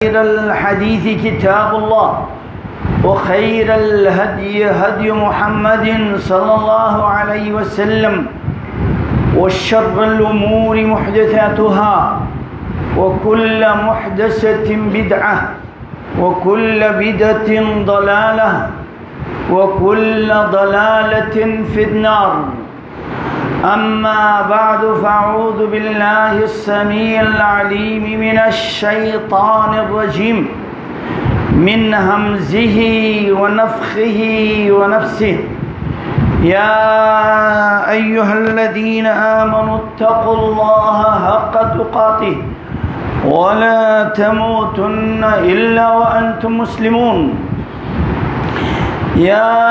خير الحديث كتاب الله وخير الهدي هدي محمد صلى الله عليه وسلم وشر الأمور محدثاتها وكل محدثة بدعة وكل بدعة ضلالة وكل ضلالة في النار. أما بعد فأعوذ بالله السميع العليم من الشيطان الرجيم من همزه ونفخه ونفسه. يا أيها الذين آمنوا اتقوا الله حق تقاته ولا تموتن إلا وأنتم مسلمون. يا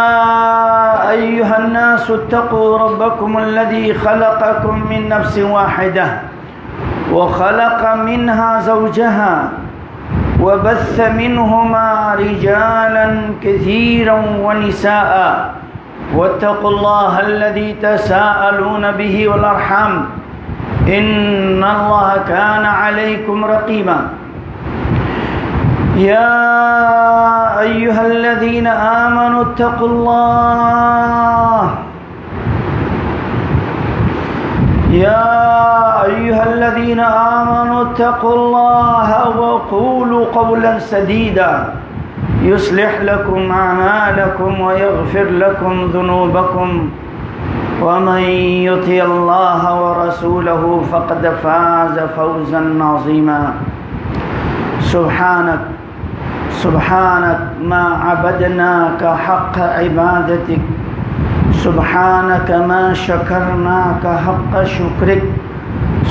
أيها الناس اتقوا ربكم الذي خلقكم من نفس واحدة وخلق منها زوجها وبث منهما رجالا كثيرا ونساء واتقوا الله الذي تساءلون به والأرحام إن الله كان عليكم رقيبا. يا أيها الذين آمنوا اتقوا الله اتقوا الله وقولوا قولا سديدا يصلح لكم أعمالكم ويغفر لكم ذنوبكم ومن يطع الله ورسوله فقد فاز فوزا عظيما. سبحانك ما عبدناك حق عبادتك، سبحانك ما شكرناك حق شكرك،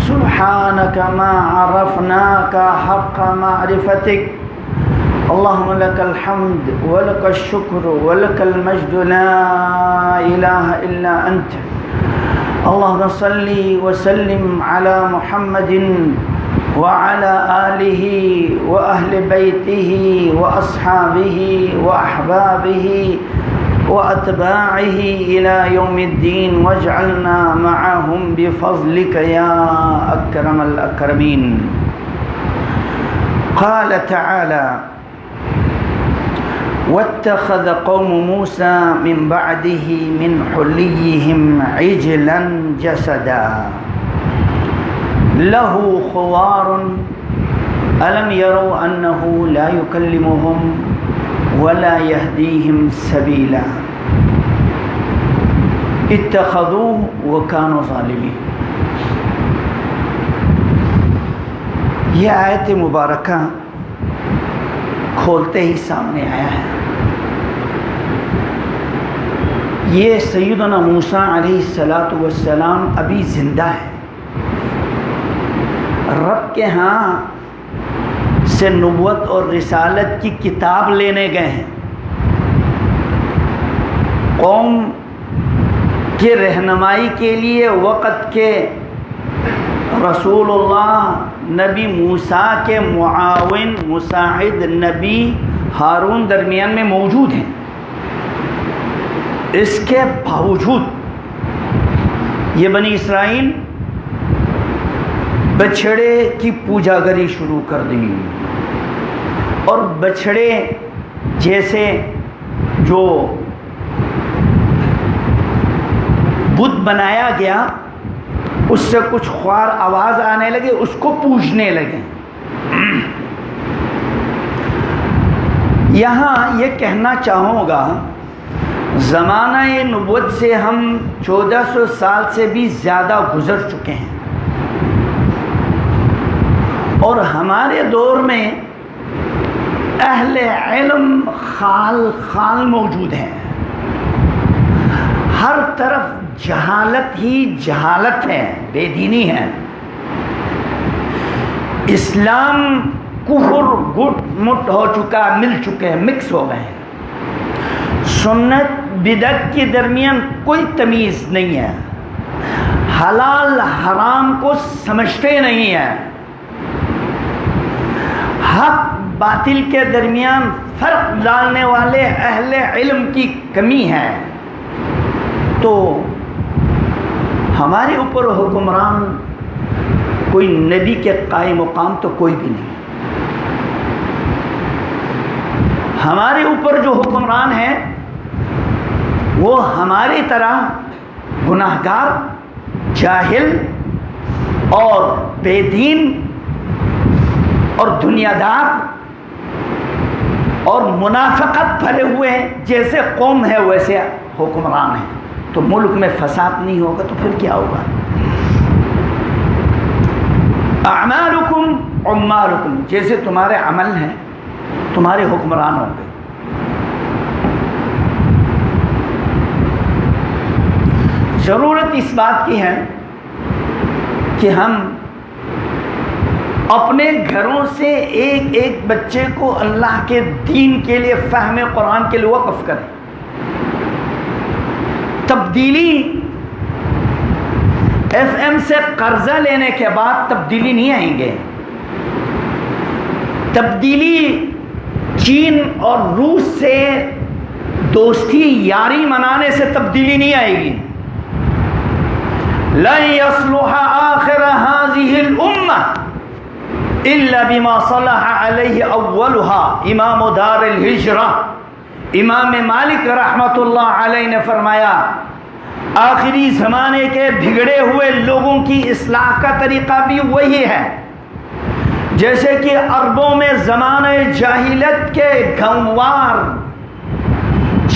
سبحانك ما عرفناك حق معرفتك. اللهم لك الحمد ولك الشكر ولك المجد لا إله إلا أنت. اللهم صل وسلم على محمد وعلى آله وأهل بيته وأصحابه وأحبابه وأتباعه إلى يوم الدين واجعلنا معهم بفضلك يا أكرم الأكرمين. قال تعالى: واتخذ قوم موسى من بعده من حليهم عجلا جسدا له خوار ألم يروا أنه لا يكلمهم ولا يهديهم سبيلا اتخذوه وكانوا ظالمين. یہ آیت مبارکہ کھولتے ہی سامنے آیا ہے. یہ سیدنا موسیٰ علیہ السلام ابھی زندہ ہے، رب کے ہاں سے نبوت اور رسالت کی کتاب لینے گئے ہیں. قوم کی رہنمائی کے لیے وقت کے رسول اللہ نبی موسیٰ کے معاون مساعد نبی ہارون درمیان میں موجود ہیں. اس کے باوجود یہ بنی اسرائیل بچھڑے کی پوجا گری شروع کر دی، اور بچھڑے جیسے جو بت بنایا گیا اس سے کچھ خوار آواز آنے لگے، اس کو پوجنے لگے. یہاں یہ کہنا چاہوں گا، زمانہ نبوت سے ہم 1400 سال سے بھی زیادہ گزر چکے ہیں، اور ہمارے دور میں اہل علم خال موجود ہیں. ہر طرف جہالت ہی جہالت ہے، بے دینی ہے. اسلام کفر گٹ مٹ ہو چکا، مل چکے ہیں، مکس ہو گئے ہیں. سنت بدعت کے درمیان کوئی تمیز نہیں ہے، حلال حرام کو سمجھتے نہیں ہیں، حق باطل کے درمیان فرق ڈالنے والے اہل علم کی کمی ہے. تو ہمارے اوپر حکمران کوئی نبی کے قائم مقام تو کوئی بھی نہیں. ہمارے اوپر جو حکمران ہیں وہ ہماری طرح گناہگار، جاہل اور بے دین اور دنیا دار اور منافقت بھرے ہوئے ہیں، جیسے قوم ہے ویسے حکمران ہیں، تو ملک میں فساد نہیں ہوگا تو پھر کیا ہوگا؟ اعمالکم عمالکم، جیسے تمہارے عمل ہیں تمہارے حکمران ہوں گے۔ ضرورت اس بات کی ہے کہ ہم اپنے گھروں سے ایک ایک بچے کو اللہ کے دین کے لیے، فہم قرآن کے لیے وقف کریں۔ تبدیلی ایف ایم سے قرضہ لینے کے بعد تبدیلی نہیں آئیں گے، تبدیلی چین اور روس سے دوستی یاری منانے سے تبدیلی نہیں آئے گی۔ لن يصلح آخر هذه الأمة إلا بما صلح عليه أولها۔ امام دار الہجرہ امام مالک رحمۃ اللہ علیہ نے فرمایا آخری زمانے کے بگڑے ہوئے لوگوں کی اصلاح کا طریقہ بھی وہی ہے جیسے کہ عربوں میں زمانہ جاہلیت کے گنوار،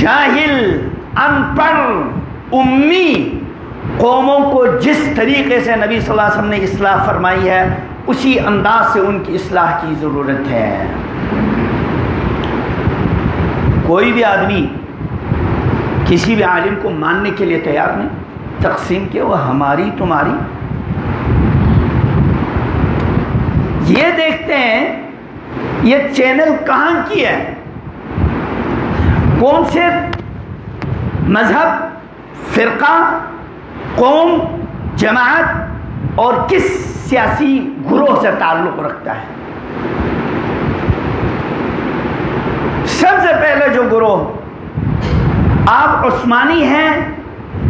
جاہل، ان پڑھ، امی قوموں کو جس طریقے سے نبی صلی اللہ علیہ وسلم نے اصلاح فرمائی ہے اسی انداز سے ان کی اصلاح کی ضرورت ہے۔ کوئی بھی آدمی کسی بھی عالم کو ماننے کے لیے تیار نہیں، تقسیم کے وہ ہماری تمہاری۔ یہ دیکھتے ہیں یہ چینل کہاں کی ہے، کون سے مذہب، فرقہ، قوم، جماعت اور کس سیاسی گروہ سے تعلق رکھتا ہے۔ سب سے پہلے جو گروہ آپ عثمانی ہیں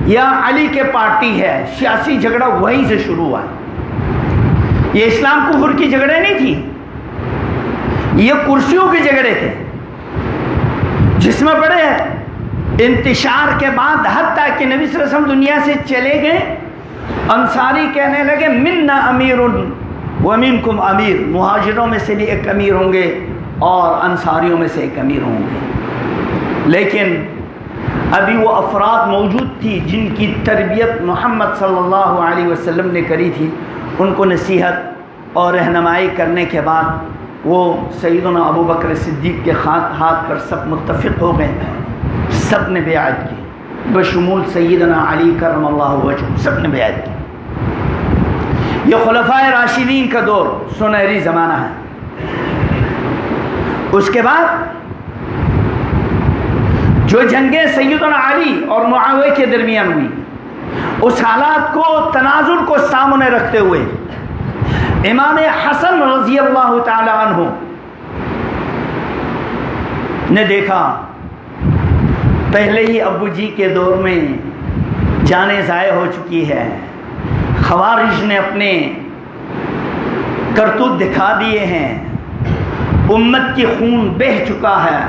یا علی کے پارٹی ہے، سیاسی جھگڑا وہیں سے شروع ہوا۔ یہ اسلام کفر کی جھگڑے نہیں تھی، یہ کرسیوں کے جھگڑے تھے جس میں بڑے انتشار کے بعد حتیٰ کہ نبی صلی اللہ علیہ وسلم دنیا سے چلے گئے، انصاری کہنے لگے منا امیر ومنکم امیر، مہاجروں میں سے بھی ایک امیر ہوں گے اور انصاریوں میں سے ایک امیر ہوں گے۔ لیکن ابھی وہ افراد موجود تھی جن کی تربیت محمد صلی اللہ علیہ وسلم نے کری تھی، ان کو نصیحت اور رہنمائی کرنے کے بعد وہ سیدنا ابو بکر صدیق کے ہاتھ پر سب متفق ہو گئے، سب نے بیعت کی بشمول سیدنا علی کرم اللہ وجہ، سب نے بیعت کی۔ یہ خلفائے راشدین کا دور، سنہری زمانہ ہے۔ اس کے بعد جو جنگیں سیدنا علی اور معاویہ کے درمیان ہوئی، اس حالات کو، تناظر کو سامنے رکھتے ہوئے امام حسن رضی اللہ تعالی عنہ نے دیکھا پہلے ہی ابو جی کے دور میں جانیں ضائع ہو چکی ہے، خوارج نے اپنے کرتوت دکھا دیے ہیں، امت کی خون بہہ چکا ہے،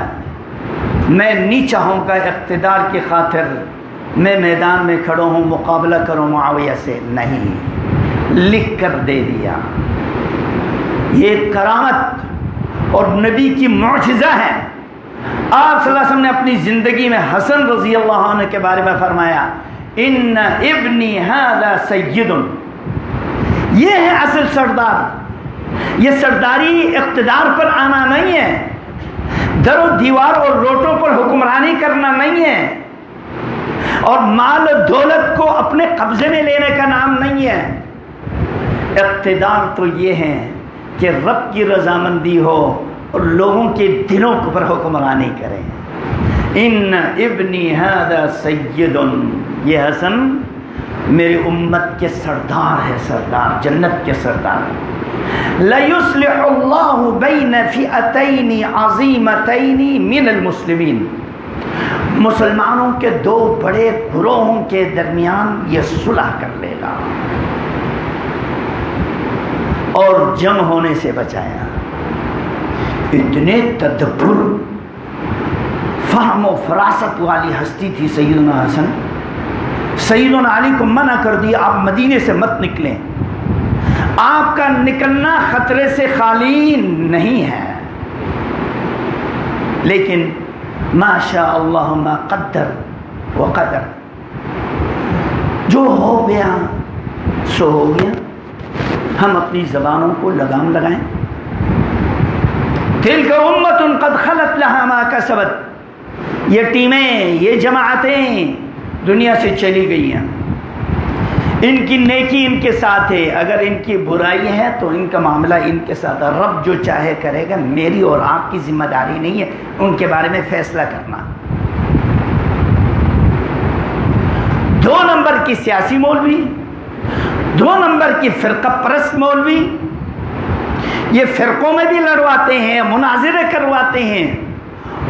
میں نہیں چاہوں گا اقتدار کی خاطر میں میدان میں کھڑا ہوں مقابلہ کروں معاویہ سے، نہیں، لکھ کر دے دیا۔ یہ کرامت اور نبی کی معجزہ ہے۔ آپ صلی اللہ علیہ وسلم نے اپنی زندگی میں حسن رضی اللہ عنہ کے بارے میں فرمایا ان ابنی ھذا سید، یہ ہے اصل سردار۔ یہ سرداری اقتدار پر آنا نہیں ہے، در و دیوار اور روٹوں پر حکمرانی کرنا نہیں ہے، اور مال و دولت کو اپنے قبضے میں لینے کا نام نہیں ہے۔ اقتدار تو یہ ہے کہ رب کی رضامندی ہو اور لوگوں کے دلوں پر حکمرانی کریں۔ ان ابنی ھذا سید، یہ حسن میری امت کے سردار ہے، سردار، جنت کے سردار۔ لَيُصْلِحُ اللَّهُ بَيْنَ فِئَتَيْنِ عَظِيمَتَيْنِ مِنَ الْمُسْلِمِينَ، مسلمانوں کے دو بڑے گروہوں کے درمیان یہ صلح کر لے گا اور جنگ ہونے سے بچایا۔ اتنے تدبر فہم و فراست والی ہستی تھی سیدنا حسن. سیدنا علی کو منع کر دیا آپ مدینے سے مت نکلیں، آپ کا نکلنا خطرے سے خالی نہیں ہے. لیکن ما شاء اللہ ما قدر و قدر، جو ہو گیا سو ہو گیا. ہم اپنی زبانوں کو لگام لگائیں. تلک امت قد خلت لها ما کسبت، یہ ٹیمیں، یہ جماعتیں دنیا سے چلی گئی ہیں، ان کی نیکی ان کے ساتھ ہے، اگر ان کی برائی ہے تو ان کا معاملہ ان کے ساتھ ہے. رب جو چاہے کرے گا، میری اور آپ کی ذمہ داری نہیں ہے ان کے بارے میں فیصلہ کرنا. 2 نمبر کی سیاسی مولوی، 2 نمبر کی فرقہ پرست مولوی، یہ فرقوں میں بھی لڑواتے ہیں، مناظرے کرواتے ہیں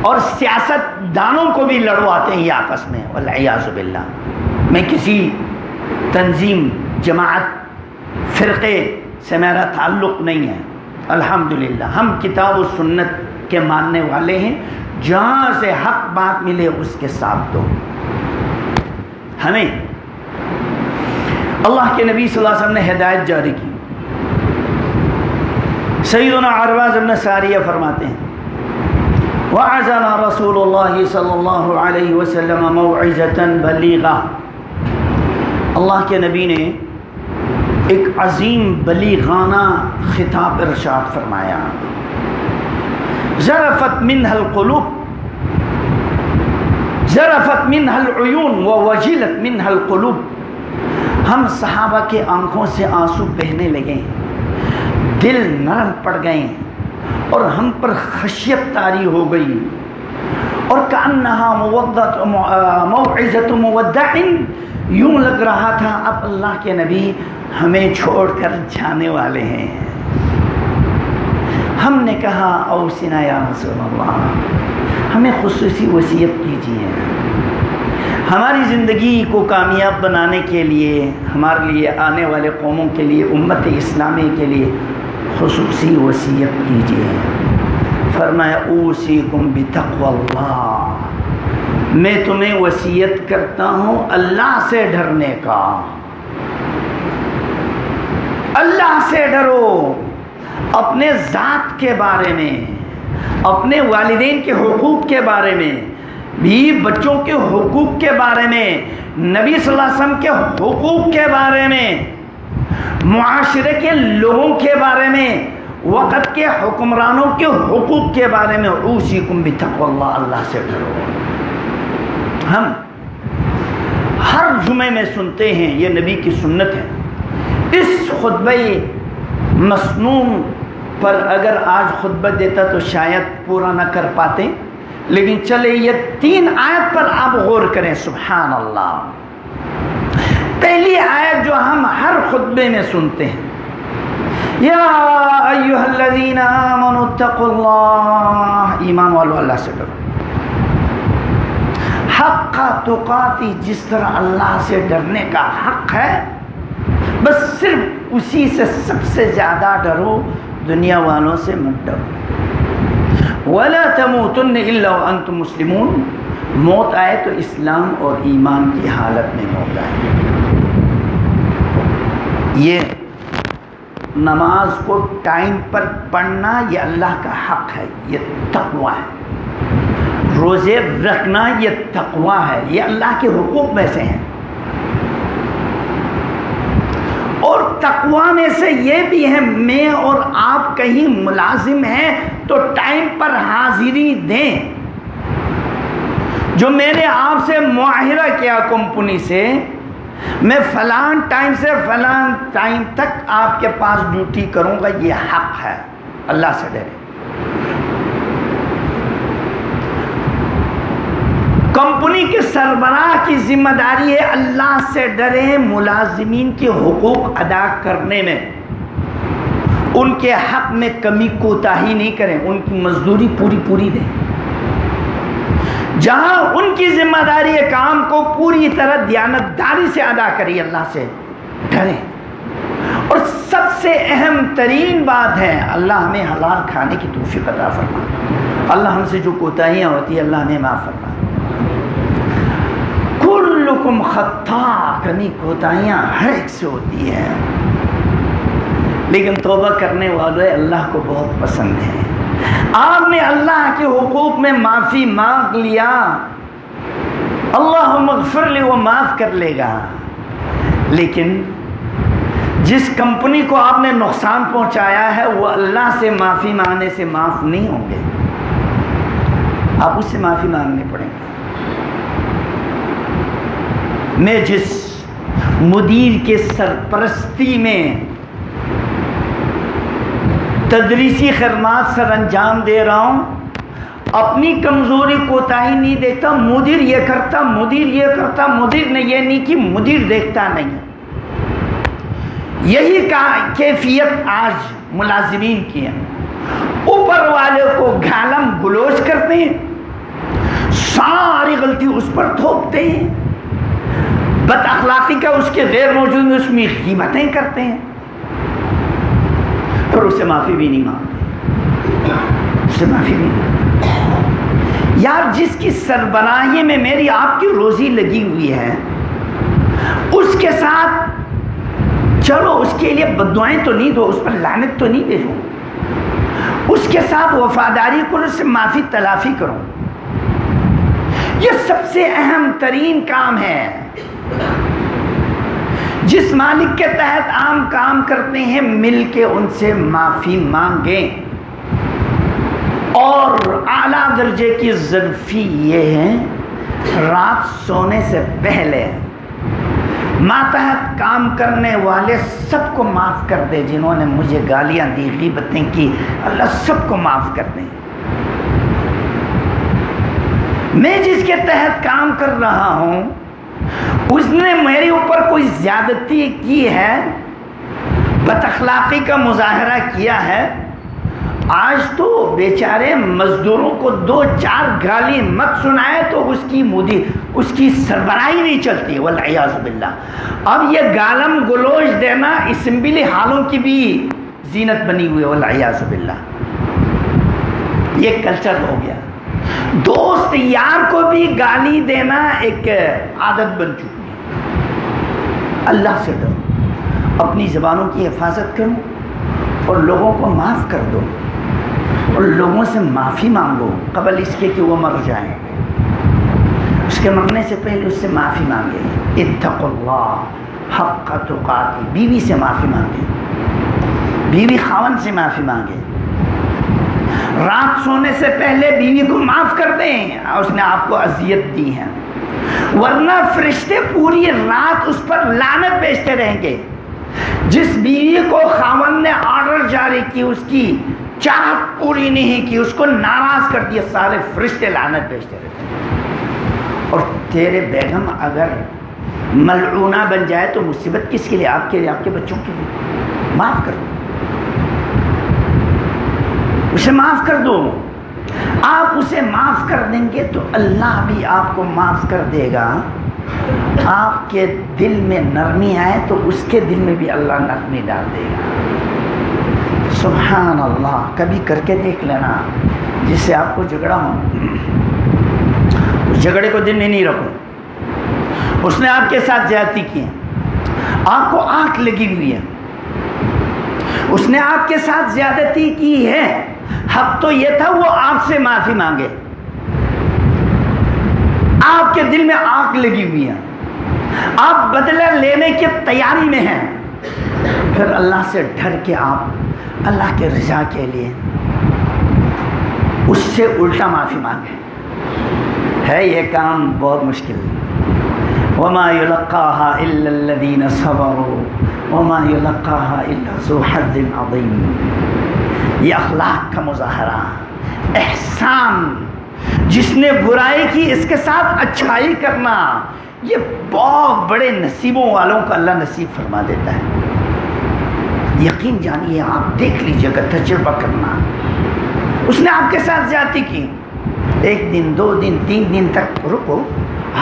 اور سیاست دانوں کو بھی لڑواتے ہیں یہ آپس میں، والعیاذ باللہ. میں کسی تنظیم، جماعت، فرقے سے میرا تعلق نہیں ہے. الحمدللہ ہم کتاب و سنت کے ماننے والے ہیں. جہاں سے حق بات ملے اس کے ساتھ دو. ہمیں اللہ کے نبی صلی اللہ علیہ وسلم نے ہدایت جاری کی. سیدنا عرباض بن ساریہ فرماتے ہیں وعظنا رسول اللہ صلی اللہ علیہ وسلم موعظۃ بلیغہ. اللہ کے نبی نے ایک عظیم بلیغانہ خطاب ارشاد فرمایا. ذرفت منها القلوب، ذرفت منها العیون ووجلت منها القلوب. ہم صحابہ کے آنکھوں سے آنسو بہنے لگے، دل نرم پڑ گئے اور ہم پر خشیت طاری ہو گئی. اور کأنها موعظۃ مودع، یوں لگ رہا تھا اب اللہ کے نبی ہمیں چھوڑ کر جانے والے ہیں. ہم نے کہا اوصنا یا رسول اللہ، ہمیں خصوصی وصیت کیجیے. ہماری زندگی کو کامیاب بنانے کے لیے، ہمارے لیے، آنے والے قوموں کے لیے، امت اسلامی کے لیے خصوصی وصیت کیجیے. فرمایا اوصیکم بتقوی اللہ، میں تمہیں وصیت کرتا ہوں اللہ سے ڈرنے کا. اللہ سے ڈرو. اپنے ذات کے بارے میں، اپنے والدین کے حقوق کے بارے میں، بیوی بچوں کے حقوق کے بارے میں، نبی صلی اللہ علیہ وسلم کے حقوق کے بارے میں، معاشرے کے لوگوں کے بارے میں، وقت کے حکمرانوں کے حقوق کے بارے میں. اوصیکم بتقوی اللہ، اللہ سے ڈرو. ہم ہر جمعے میں سنتے ہیں، یہ نبی کی سنت ہے. اس خطبہ مسنون پر اگر آج خطبہ دیتا تو شاید پورا نہ کر پاتے، لیکن چلے یہ 3 آیت پر آپ غور کریں. سبحان اللہ. پہلی آیت جو ہم ہر خطبے میں سنتے ہیں، یا ایھا الذین آمنوا اتقوا اللہ، ایمان والو اللہ سے ڈرو. حق تقاتی، جس طرح اللہ سے ڈرنے کا حق ہے بس صرف اسی سے سب سے زیادہ ڈرو، دنیا والوں سے مت ڈرو. ولا تموتن الا وانتم مسلمون، موت آئے تو اسلام اور ایمان کی حالت میں موت آئے. یہ نماز کو ٹائم پر پڑھنا یہ اللہ کا حق ہے، یہ تقویٰ ہے. روزے رکھنا یہ تقویٰ ہے، یہ اللہ کے حقوق میں سے ہیں. اور تقویٰ میں سے یہ بھی ہے، میں اور آپ کہیں ملازم ہیں تو ٹائم پر حاضری دیں. جو میں نے آپ سے معاہدہ کیا کمپنی سے، میں فلان ٹائم سے فلان ٹائم تک آپ کے پاس ڈیوٹی کروں گا، یہ حق ہے. اللہ سے ڈرے. کمپنی کے سربراہ کی ذمہ داری ہے اللہ سے ڈریں، ملازمین کے حقوق ادا کرنے میں ان کے حق میں کمی کوتاہی نہیں کریں، ان کی مزدوری پوری دیں. جہاں ان کی ذمہ داری ہے کام کو پوری طرح دیانتداری سے ادا کریے، اللہ سے ڈریں. اور سب سے اہم ترین بات ہے اللہ ہمیں حلال کھانے کی توفیق عطا فرمائے. اللہ ہم سے جو کوتاہیاں ہوتی ہیں اللہ نے معاف فرمایا. کلکم خطا، کمی کوتاہیاں ہر ایک سے ہوتی ہیں، لیکن توبہ کرنے والے اللہ کو بہت پسند ہیں. آپ نے اللہ کے حقوق میں معافی مانگ لیا، اللہم اغفر لی، وہ معاف کر لے گا. لیکن جس کمپنی کو آپ نے نقصان پہنچایا ہے وہ اللہ سے معافی مانگنے سے معاف نہیں ہوں گے، آپ اس سے معافی مانگنے پڑیں گے. میں جس مدیر کے سرپرستی میں تدریسی خدمات سر انجام دے رہا ہوں، اپنی کمزوری کوتاہی نہیں دیکھتا. مدیر یہ کرتا، مدیر یہ کرتا، مدیر نے یہ نہیں کی، مدیر دیکھتا نہیں. یہی کیفیت آج ملازمین کی ہے. اوپر والے کو گالم گلوچ کرتے ہیں، ساری غلطی اس پر تھوپتے ہیں، بد اخلاقی کا اس کے غیر موجود میں اس میں غیبتیں کرتے ہیں، اور اسے معافی بھی نہیں مانگتے. اسے معافی بھی نہیں مانگتے. یار جس کی سربراہی میں میری آپ کی روزی لگی ہوئی ہے، اس کے ساتھ چلو اس کے لیے بددعائیں تو نہیں دو، اس پر لعنت تو نہیں بھیجو، اس کے ساتھ وفاداری کرو، اس سے معافی تلافی کرو. یہ سب سے اہم ترین کام ہے. جس مالک کے تحت عام کام کرتے ہیں مل کے ان سے معافی مانگیں. اور اعلیٰ درجے کی ظرفی یہ ہے، رات سونے سے پہلے ماتحت کام کرنے والے سب کو معاف کر دے. جنہوں نے مجھے گالیاں دی، غیبتیں کی، اللہ سب کو معاف کر دیں. میں جس کے تحت کام کر رہا ہوں اس نے میرے اوپر کوئی زیادتی کی ہے، بد اخلاقی کا مظاہرہ کیا ہے، آج تو بیچارے مزدوروں کو 2-4 گالی مت سنائے تو اس کی سربراہی نہیں چلتی، والعیاذ باللہ. اب یہ گالم گلوچ دینا اسمبلی ہالوں کی بھی زینت بنی ہوئی ہے، والعیاذ باللہ. یہ کلچر ہو گیا. دوست یار کو بھی گالی دینا ایک عادت بن چکی ہے. اللہ سے ڈرو، اپنی زبانوں کی حفاظت کرو اور لوگوں کو معاف کر دو، اور لوگوں سے معافی مانگو قبل اس کے کہ وہ مر جائیں. اس کے مرنے سے پہلے اس سے معافی مانگے. اتقوا اللہ حق تقاتی، بیوی سے معافی مانگے، بیوی خاوند سے معافی مانگے. رات سونے سے پہلے بیوی کو معاف کر دیں، اس نے آپ کو اذیت دی ہے، ورنہ فرشتے پوری رات اس پر لعنت بھیجتے رہیں گے. جس بیوی کو خاوند نے آرڈر جاری کی، اس کی چاہت پوری نہیں کی، اس کو ناراض کر دیا، سارے فرشتے لعنت بھیجتے رہتے ہیں. اور تیرے بیگم اگر ملعونہ بن جائے تو مصیبت کس کے لیے؟ آپ کے لیے، آپ کے بچوں کے لیے. معاف کر دو، اسے معاف کر دو. آپ اسے معاف کر دیں گے تو اللہ بھی آپ کو معاف کر دے گا. آپ کے دل میں نرمی آئے تو اس کے دل میں بھی اللہ نرمی ڈال دے گا. سبحان اللہ. کبھی کر کے دیکھ لینا. جس سے آپ کو جھگڑا ہو، اس جھگڑے کو دل میں نہیں رکھو. اس نے آپ کے ساتھ زیادتی کی ہے، آپ کو آنکھ لگی ہوئی ہے، اس نے آپ کے ساتھ زیادتی کی ہے، حق تو یہ تھا وہ آپ سے معافی مانگے. آپ کے دل میں آگ لگی ہوئی ہے، آپ بدلہ لینے کی تیاری میں ہیں، پھر اللہ سے ڈر کے آپ اللہ کے رضا کے لیے اس سے الٹا معافی مانگے. ہے یہ کام بہت مشکل. وما يلقاها الا الذين صبروا وما يلقاها الا ذو حظ عظیم. یہ اخلاق کا مظاہرہ، احسان. جس نے برائی کی اس کے ساتھ اچھائی کرنا، یہ بہت بڑے نصیبوں والوں کو اللہ نصیب فرما دیتا ہے. یقین جانیے، آپ دیکھ لیجیے گا، تجربہ کرنا. اس نے آپ کے ساتھ زیادتی کی، 1 دن 2 دن 3 دن تک رکو،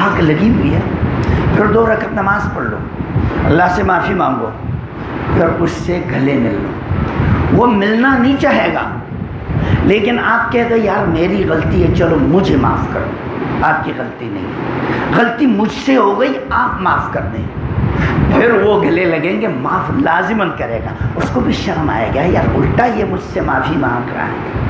آگ لگی ہوئی ہے، پھر 2 رکعت نماز پڑھ لو، اللہ سے معافی مانگو، پھر اس سے گلے مل لو. وہ ملنا نہیں چاہے گا، لیکن آپ کہتے یار میری غلطی ہے، چلو مجھے معاف کر دو، آپ کی غلطی نہیں ہے، غلطی مجھ سے ہو گئی، آپ معاف کر دیں، پھر وہ گلے لگیں گے، معاف لازماً کرے گا، اس کو بھی شرم آئے گا یار الٹا یہ مجھ سے معافی مانگ رہا ہے،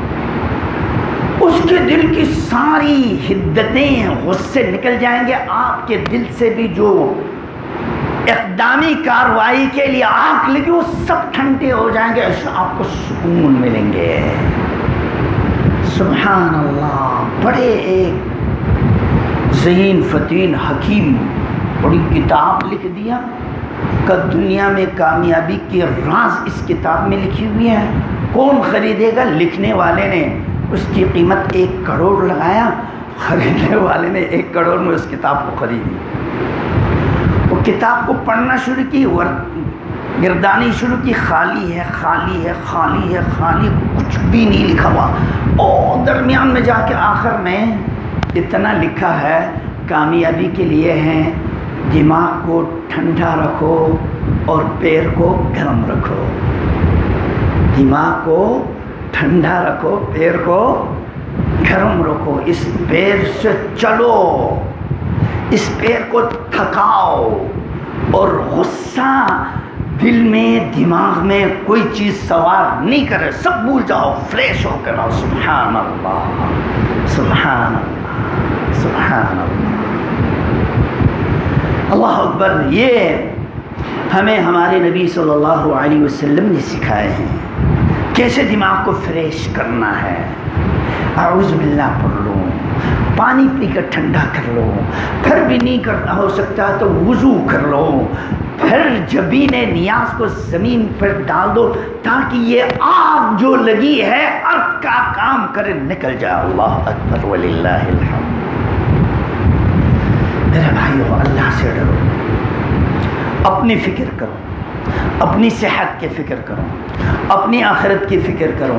اس کے دل کی ساری حدتیں غصے نکل جائیں گے، آپ کے دل سے بھی جو اقدامی کارروائی کے لیے آگ لگی وہ سب ٹھنڈے ہو جائیں گے، ایسے آپ کو سکون ملیں گے۔ سبحان اللہ، بڑے ایک ذہین فتین حکیم بڑی کتاب لکھ دیا کہ دنیا میں کامیابی کے راز اس کتاب میں لکھی ہوئی ہے، کون خریدے گا؟ لکھنے والے نے اس کی قیمت 1 کروڑ لگایا، خریدنے والے نے 1 کروڑ میں اس کتاب کو خریدی، وہ کتاب کو پڑھنا شروع کی، گردانی شروع کی، خالی ہے خالی ہے خالی ہے خالی، کچھ بھی نہیں لکھا ہوا، اور درمیان میں جا کے آخر میں اتنا لکھا ہے کامیابی کے لیے ہے دماغ کو ٹھنڈا رکھو اور پیر کو گرم رکھو، دماغ کو ٹھنڈا رکھو پیر کو گرم رکھو، اس پیر سے چلو، اس پیر کو تھکاؤ، اور غصہ دل میں دماغ میں کوئی چیز سوار نہیں کرے، سب بھول جاؤ، فریش ہو کر آؤ۔ سبحان اللہ سبحان اللہ سبحان اللہ، اللہ اکبر۔ یہ ہمیں ہمارے نبی صلی اللہ علیہ وسلم نے سکھائے ہیں کیسے دماغ کو فریش کرنا ہے۔ اعوذ باللہ پڑھ لو، پانی پی کر ٹھنڈا کر لو، پھر بھی نہیں کرنا ہو سکتا تو وضو کر لو، پھر جبین نیاز کو زمین پر ڈال دو تاکہ یہ آگ جو لگی ہے ارتھ کا کام کرے، نکل جائے۔ اللہ اکبر وللہ الحمد۔ میرے بھائیو، اللہ سے ڈرو، اپنی فکر کرو، اپنی صحت کی فکر کرو، اپنی آخرت کی فکر کرو۔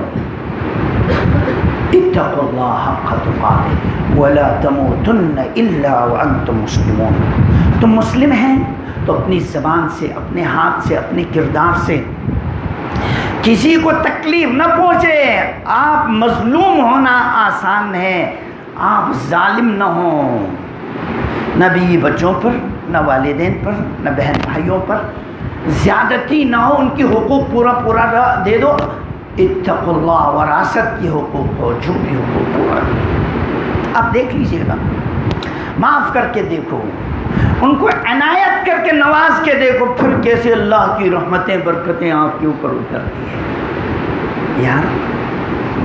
اتقوا اللہ حق تقاته ولا تموتن الا وانتم مسلمون۔ تم مسلم ہیں تو اپنی زبان سے، اپنے ہاتھ سے، اپنے کردار سے کسی کو تکلیف نہ پہنچے۔ آپ مظلوم ہونا آسان ہے، آپ ظالم نہ ہوں، نہ بیوی بچوں پر، نہ والدین پر، نہ بہن بھائیوں پر زیادتی نہ ہو، ان کی حقوق پورا دے دو۔ اتقوا اللہ، وراثت کی حقوق ہو، جو بھی حقوق پورا دو۔ آپ دیکھ لیجئے گا، معاف کر کے دیکھو، ان کو عنایت کر کے نواز کے دیکھو، پھر کیسے اللہ کی رحمتیں برکتیں آپ کے اوپر اترتی ہیں۔ یار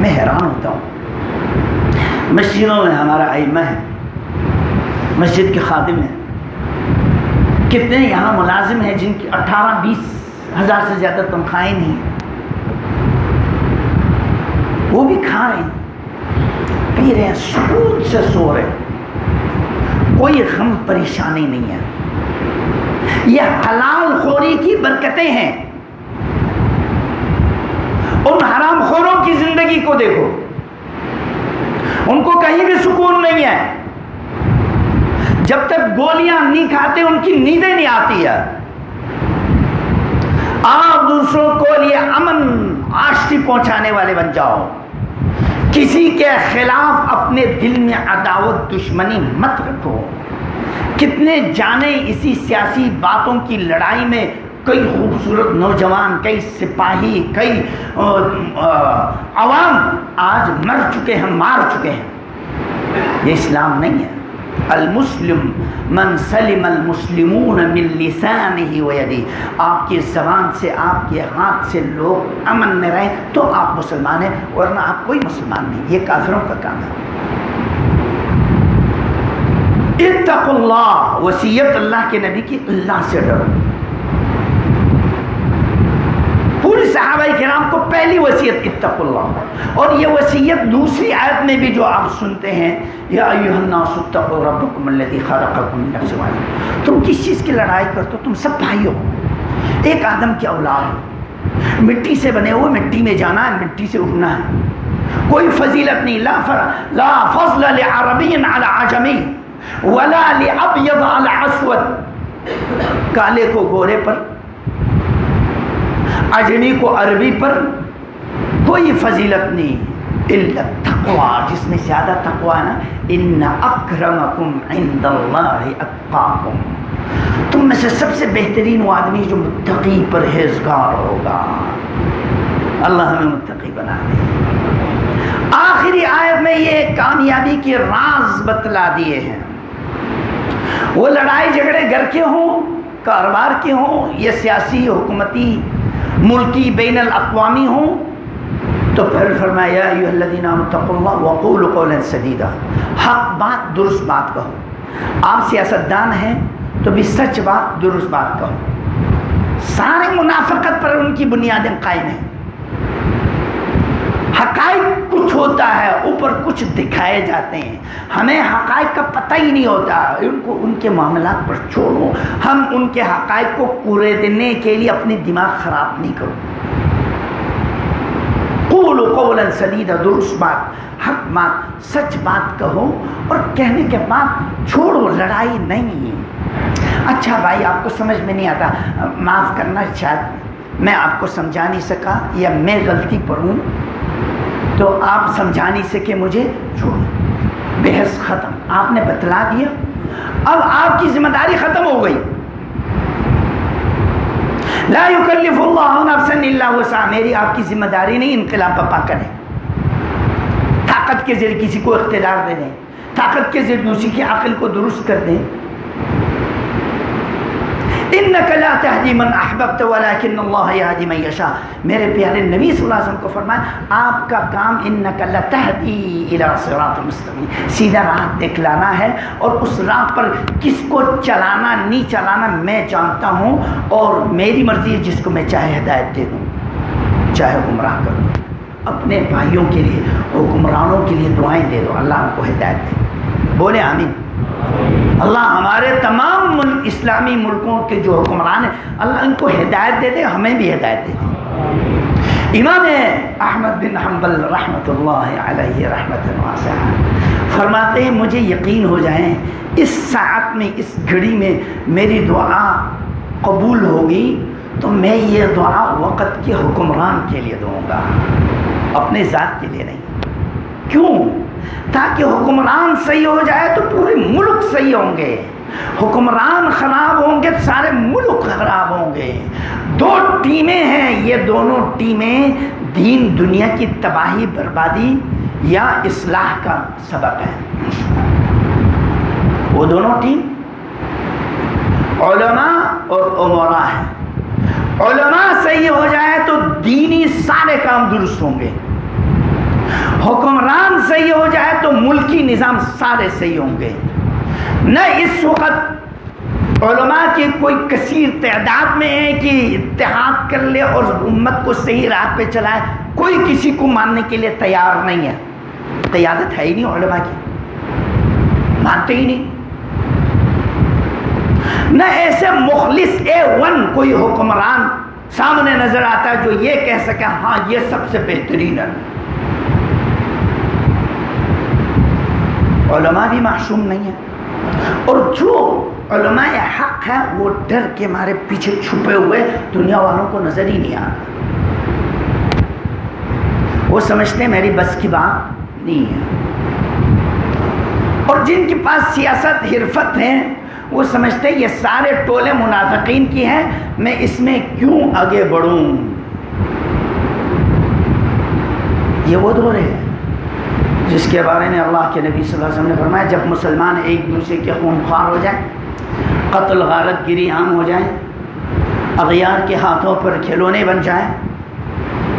میں حیران ہوتا ہوں، مسجدوں میں ہمارا ائمہ ہے، مسجد کے خادم ہیں، کتنے یہاں ملازم ہیں جن کی 18-20 ہزار سے زیادہ تنخواہیں نہیں، وہ بھی کھا رہے ہیں، پی رہے ہیں، سکون سے سو رہے ہیں، کوئی غم پریشانی نہیں ہے۔ یہ حلال خوری کی برکتیں ہیں۔ ان حرام خوروں کی زندگی کو دیکھو، ان کو کہیں بھی سکون نہیں ہے، جب تک گولیاں نہیں کھاتے ان کی نیندیں نہیں آتی ہے۔ آپ دوسروں کو یہ امن آشتی پہنچانے والے بن جاؤ، کسی کے خلاف اپنے دل میں عداوت دشمنی مت رکھو۔ کتنے جانے اسی سیاسی باتوں کی لڑائی میں، کئی خوبصورت نوجوان، کئی سپاہی، کئی عوام آج مر چکے ہیں، مار چکے ہیں۔ یہ اسلام نہیں ہے۔ المسلم من سلم المسلمون من لسانه ويده، آپ کی زبان سے، آپ کے ہاتھ سے لوگ امن میں رہیں تو آپ مسلمان ہیں، ورنہ آپ کوئی مسلمان نہیں، یہ کافروں کا کام ہے۔ اتقوا اللہ، وصیت اللہ کے نبی کی، اللہ سے ڈرو۔ پوری صحابہ کرام کو پہلی وصیت اتقوا اللہ، اور یہ وصیت دوسری آیت میں بھی جو آپ سنتے ہیں، یا ایھا الناس اتقوا ربکم الذی خلقکم من نفس واحدہ۔ تم کس چیز کی لڑائی کرتے ہو؟ تم سب بھائی ہو، ایک آدم کی اولاد ہو، مٹی سے بنے ہوئے، مٹی میں جانا ہے، مٹی سے اٹھنا ہے، کوئی فضیلت نہیں، لا فضل لعربی علی عجمی ولا لابیض علی اسود، کالے کو گورے پر، عجمی کو عربی پر کوئی فضیلت نہیں۔ الا التقوی، جس میں زیادہ تقوی ہے نا، ان اکرمکم عند اللہ اتقاکم، تم میں سے سب سے بہترین وہ آدمی جو متقی پرہیزگار ہوگا۔ اللہ ہمیں متقی بنا دے۔ آخری آیت میں یہ کامیابی کے راز بتلا دیے ہیں۔ وہ لڑائی جھگڑے گھر کے ہوں، کاروبار کے ہوں، یا سیاسی حکومتی ملکی بین الاقوامی ہوں، تو پھر فرمایا یا ایھا الذین آمنوا اتقوا اللہ وقولوا قولا سدیدا، حق بات درست بات کہو۔ آپ سیاستدان ہیں تو بھی سچ بات درست بات کہو۔ سارے منافقت پر ان کی بنیادیں قائم ہیں۔ حقائق کچھ ہوتا ہے، اوپر کچھ دکھائے جاتے ہیں، ہمیں حقائق کا پتہ ہی نہیں ہوتا، ان کے معاملات پر چھوڑو، ہم ان کے حقائق کو کوریدنے کے لیے اپنی دماغ خراب نہیں کرو۔ قولوا قولا سدیدا، درست بات، حق بات، سچ بات کہو، اور کہنے کے بعد چھوڑو، لڑائی نہیں۔ اچھا بھائی آپ کو سمجھ میں نہیں آتا، معاف کرنا، شاید میں آپ کو سمجھا نہیں سکا یا میں غلطی پر ہوں، تو آپ سمجھا نہیں سکے مجھے، چھوڑو، بحث ختم، آپ نے بتلا دیا، اب آپ کی ذمہ داری ختم ہو گئی۔ لا یکلف اللہ نفسا الا وسعها، میری آپ کی ذمہ داری نہیں انقلاب برپا کریں، طاقت کے ذریعے کسی کو اقتدار دے دیں، طاقت کے ذریعے دوسری کی عقل کو درست کر دیں۔ انک لا تہدی من احببت ولکن اللہ یہدی من یشاء، میرے پیارے نبی صلی اللہ علیہ وسلم کو فرمایا آپ کا کام انک لتہدی الی صراط مستقیم، سیدھا راہ دکھلانا ہے، اور اس راہ پر کس کو چلانا نہیں چلانا میں جانتا ہوں، اور میری مرضی ہے جس کو میں چاہے ہدایت دے دوں چاہے گمراہ کر دوں۔ اپنے بھائیوں کے لیے، حکمرانوں کے لیے دعائیں دے دو، اللہ ان کو ہدایت دے، بولے آمین۔ اللہ ہمارے تمام اسلامی ملکوں کے جو حکمران ہیں، اللہ ان کو ہدایت دے دے، ہمیں بھی ہدایت دے دے۔ امام احمد بن حنبل رحمۃ اللہ علیہ رحمۃ واسعہ فرماتے ہیں مجھے یقین ہو جائیں اس ساعت میں، اس گھڑی میں میری دعا قبول ہوگی تو میں یہ دعا وقت کے حکمران کے لیے دوں گا، اپنے ذات کے لیے نہیں۔ کیوں؟ تاکہ حکمران صحیح ہو جائے تو پورے ملک صحیح ہوں گے، حکمران خراب ہوں گے تو سارے ملک خراب ہوں گے۔ دو ٹیمیں ہیں، یہ دونوں ٹیمیں دین دنیا کی تباہی بربادی یا اصلاح کا سبب ہے۔ وہ دونوں ٹیم علماء اور امراء ہیں۔ علماء صحیح ہو جائے تو دینی سارے کام درست ہوں گے، حکمران صحیح ہو جائے تو ملکی نظام سارے صحیح ہوں گے۔ نہ اس وقت علماء کی کوئی کثیر تعداد میں ہے کہ اتحاد کر لے اور امت کو صحیح راہ پہ چلائے، کوئی کسی کو ماننے کے لیے تیار نہیں ہے، قیادت ہے ہی نہیں علماء کی، مانتے ہی نہیں۔ نہ ایسے مخلص A1 کوئی حکمران سامنے نظر آتا ہے جو یہ کہہ سکے ہاں یہ سب سے بہترین ہے۔ علماء بھی معصوم نہیں ہیں، اور جو علماء حق ہے وہ ڈر کے مارے پیچھے چھپے ہوئے دنیا والوں کو نظر ہی نہیں آ رہا، وہ سمجھتے ہیں میری بس کی بات نہیں ہے۔ اور جن کے پاس سیاست حرفت ہے وہ سمجھتے ہیں یہ سارے ٹولے منافقین کی ہیں، میں اس میں کیوں آگے بڑھوں۔ یہ وہ دور ہے جس کے بارے میں اللہ کے نبی صلی اللہ علیہ وسلم نے فرمایا جب مسلمان ایک دوسرے کے خونخوار ہو جائیں، قتل غارت گری عام ہو جائیں، اغیار کے ہاتھوں پر کھلونے بن جائیں،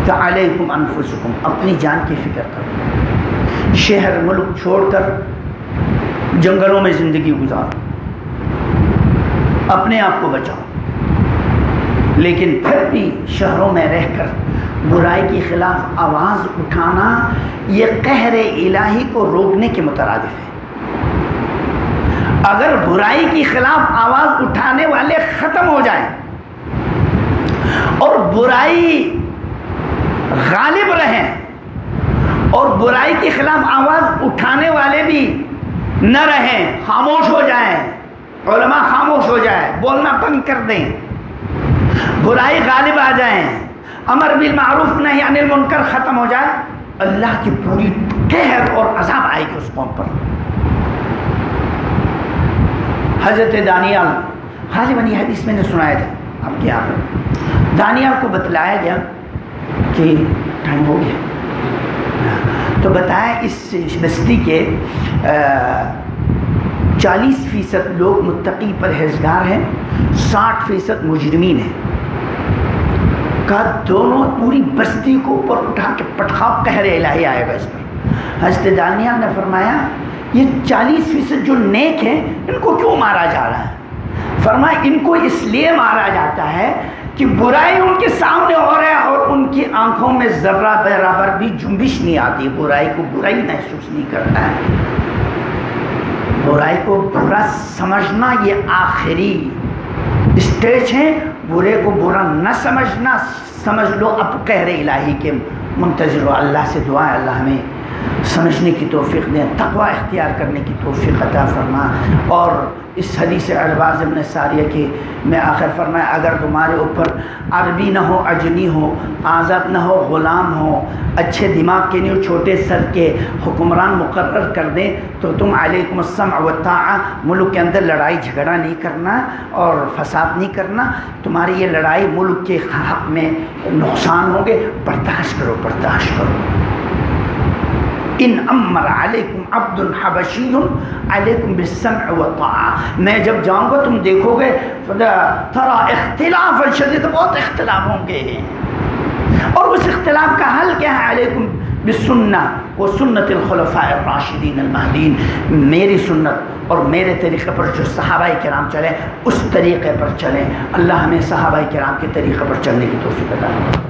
فعلیکم انفسکم، اپنی جان کی فکر کرو، شہر ملک چھوڑ کر جنگلوں میں زندگی گزارو، اپنے آپ کو بچاؤ، لیکن پھر بھی شہروں میں رہ کر برائی کے خلاف آواز اٹھانا یہ قہر الہی کو روکنے کے مترادف ہے۔ اگر برائی کے خلاف آواز اٹھانے والے ختم ہو جائیں اور برائی غالب رہیں اور برائی کے خلاف آواز اٹھانے والے بھی نہ رہیں، خاموش ہو جائیں، علماء خاموش ہو جائیں، بولنا بند کر دیں، برائی غالب آ جائیں، امر بالمعروف نہی عن المنکر ختم ہو جائے، اللہ کی پوری قہر اور عذاب آئے گی اس قوم پر. حضرت دانیال، غالباً یہ حدیث میں نے سنایا تھا آپ کے یہاں پر، دانیال کو بتلایا گیا کہ ٹائم ہو گیا، تو بتایا اس بستی کے 40% لوگ متقی پرہیزگار ہیں، 60% مجرمین ہیں. کہا دونوں پوری بستی کو اوپر اٹھا کے پٹخاؤ، قہر الہی آئے گا اس پر. حضرت دانیال نے فرمایا یہ 40% جو نیک ہیں ان کو کیوں مارا جا رہا ہے؟ فرمایا ان کو اس لیے مارا جاتا ہے کہ برائی ان کے سامنے ہو رہا ہے اور ان کی آنکھوں میں ذرہ برابر بھی جنبش نہیں آتی، برائی کو برائی محسوس نہیں کرتا ہے. برائی کو برا سمجھنا یہ آخری اسٹیج ہے، برے کو برا نہ سمجھنا. سمجھ لو اب قہر الہی کے منتظر ہو. اللہ سے دعا ہے اللہ ہمیں سمجھنے کی توفیق دیں، تقوی اختیار کرنے کی توفیق عطا فرما. اور اس حدیث ارباز ابن ساریہ کے میں آخر فرمایا اگر تمہارے اوپر عربی نہ ہو، اجمی ہو، آزاد نہ ہو، غلام ہو، اچھے دماغ کے نہیں، چھوٹے سر کے حکمران مقرر کر دیں تو تم علیکم السمع والطاعہ، ملک کے اندر لڑائی جھگڑا نہیں کرنا اور فساد نہیں کرنا. تمہاری یہ لڑائی ملک کے حق میں نقصان ہوں گے، برداشت کرو برداشت کرو. ان امر علیکم عبد حبشی علیکم بالسمع والطاعہ، میں جب جاؤں گا تم دیکھو گے ترا اختلاف شدید، بہت اختلاف ہوں گے، اور اس اختلاف کا حل کیا ہے؟ علیکم بالسنہ و سنت الخلفاء الراشدین المہدیین، میری سنت اور میرے طریقے پر جو صحابہ کرام چلیں اس طریقے پر چلیں. اللہ ہمیں صحابہ کرام کے طریقے پر چلنے کی توفیق عطا فرمائے.